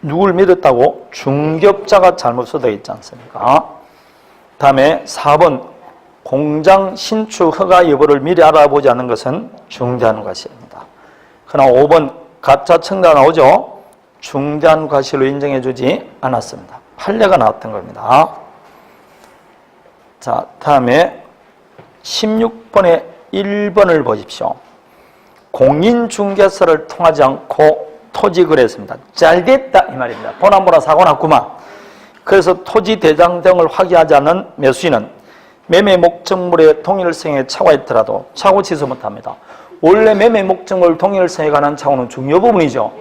누굴 믿었다고? 중개업자가 잘못 써져 있지 않습니까? 다음에 4번 공장 신축 허가 여부를 미리 알아보지 않는 것은 중대한 과실입니다. 그러나 5번 가짜 청구가 나오죠? 중대한 과실로 인정해 주지 않았습니다. 판례가 나왔던 겁니다. 자, 다음에 16번의 1번을 보십시오. 공인중개사를 통하지 않고 토지 거래했습니다. 잘 됐다 이 말입니다. 보나보나 사고 났구만. 그래서 토지 대장 등을 확인하지 않는 매수인은 매매 목적물의 동일성에 착오가 있더라도 착오 취소 못합니다. 원래 매매 목적물 동일성에 관한 착오는 중요 부분이죠.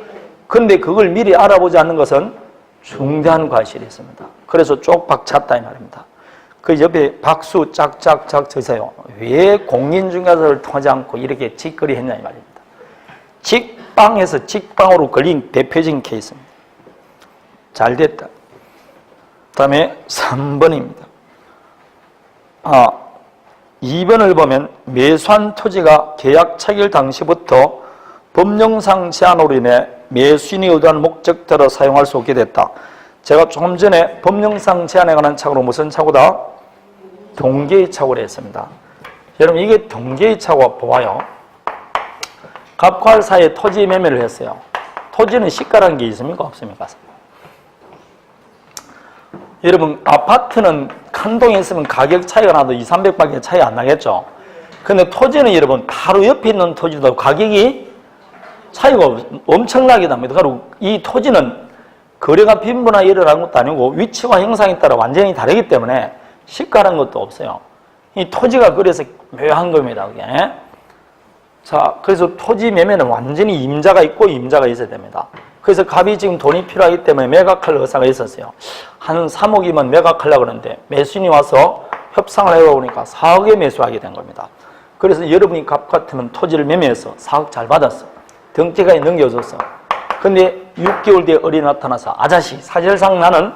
그런데 그걸 미리 알아보지 않는 것은 중대한 과실이 있습니다. 그래서 쪽박 찼다 이 말입니다. 그 옆에 박수 짝짝짝 쳐세요. 왜 공인중개사를 통하지 않고 이렇게 짓거리 했냐 이 말입니다. 직방에서 직방으로 걸린 대표적인 케이스입니다. 잘 됐다. 그 다음에 3번입니다. 2번을 보면 매수한 토지가 계약 체결 당시부터 법령상 제한으로 인해 매수인이 의도한 목적대로 사용할 수 없게 됐다. 제가 조금 전에 법령상 제한에 관한 착오로 무슨 착오다? 동계의 착오를 했습니다. 여러분 이게 동계의 착오가 보아요. 갑과 할 사이에 토지 매매를 했어요. 토지는 시가라는 게 있습니까? 없습니까? 여러분 아파트는 한 동에 있으면 가격 차이가 나도 2, 300밖에 차이 안 나겠죠. 근데 토지는 여러분 바로 옆에 있는 토지도 가격이 차이가 엄청나게 납니다. 그리고 이 토지는 거래가 빈번하게 일어나는 것도 아니고 위치와 형상에 따라 완전히 다르기 때문에 시가라는 것도 없어요. 이 토지가 그래서 묘한 겁니다. 그게. 자, 그래서 토지 매매는 완전히 임자가 있고 임자가 있어야 됩니다. 그래서 갑이 지금 돈이 필요하기 때문에 매각할 의사가 있었어요. 한 3억이면 매각하려고 그러는데 매수인이 와서 협상을 해보니까 4억에 매수하게 된 겁니다. 그래서 여러분이 갑 같으면 토지를 매매해서 4억 잘 받았어. 등기까지 넘겨줬어. 근데 6개월 뒤에 을이 나타나서 아저씨 사실상 나는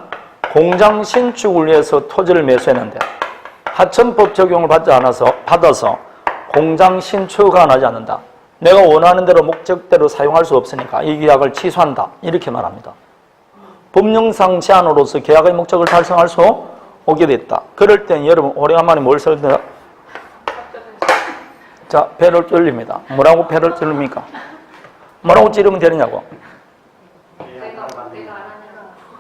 공장 신축을 위해서 토지를 매수했는데 하천법 적용을 받아서 공장 신축가 나지 않는다. 내가 원하는 대로 목적대로 사용할 수 없으니까 이 계약을 취소한다. 이렇게 말합니다. 법령상 제한으로서 계약의 목적을 달성할 수 없게 됐다. 그럴 땐 여러분 오래간만에 뭘 써야 돼요? 자, 배를 찔립니다. 뭐라고 배를 찔립니까? 뭐라고 찌르면 되느냐고?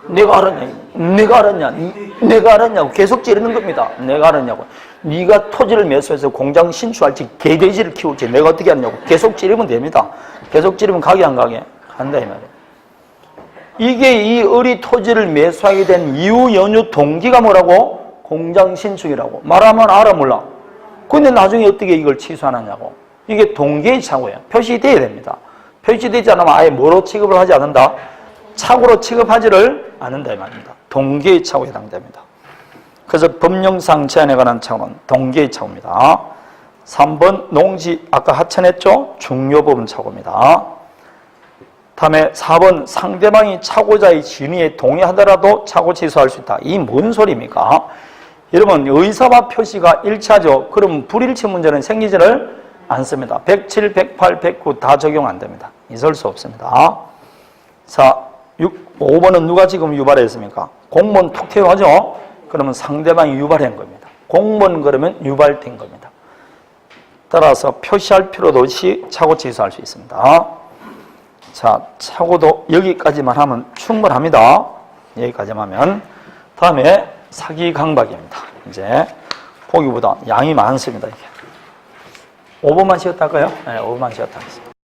내가 알았냐? 내가 알았냐? 내가 알았냐고 계속 찌르는 겁니다. 내가 알았냐고. 네가 토지를 매수해서 공장 신축할지 개돼지를 키울지 내가 어떻게 하냐고 계속 찌르면 됩니다. 계속 찌르면 가게 안 가게? 간다 이 말이에요. 이게 이 을이 토지를 매수하게 된 이유 연유 동기가 뭐라고? 공장 신축이라고. 말하면 알아 몰라. 근데 나중에 어떻게 이걸 취소하느냐고. 이게 동기의 착오예요. 표시돼야 됩니다. 표시되지 않으면 아예 뭐로 취급을 하지 않는다? 착오로 취급하지를 않는다 이 말입니다. 동기의 착오에 해당됩니다. 그래서 법령상 제한에 관한 착오는 동기의 착오입니다. 3번 농지 아까 하천했죠? 중요부분 착오입니다. 다음에 4번 상대방이 착오자의 진위에 동의하더라도 착오 취소할 수 있다. 이 뭔 소리입니까? 여러분 의사와 표시가 일치하죠. 그럼 불일치 문제는 생기지를 않습니다. 107, 108, 109 다 적용 안 됩니다. 있을 수 없습니다. 자, 5번은 누가 지금 유발했습니까? 공무원 톡 튀어가죠? 그러면 상대방이 유발한 겁니다. 공무원 그러면 유발된 겁니다. 따라서 표시할 필요도 없이 착오 취소할 수 있습니다. 자, 착오도 여기까지만 하면 충분합니다. 여기까지만 하면. 다음에 사기 강박입니다. 이제 보기보다 양이 많습니다. 이게. 5번만 쉬었다 할까요? 네, 5번만 쉬었다 하겠습니다.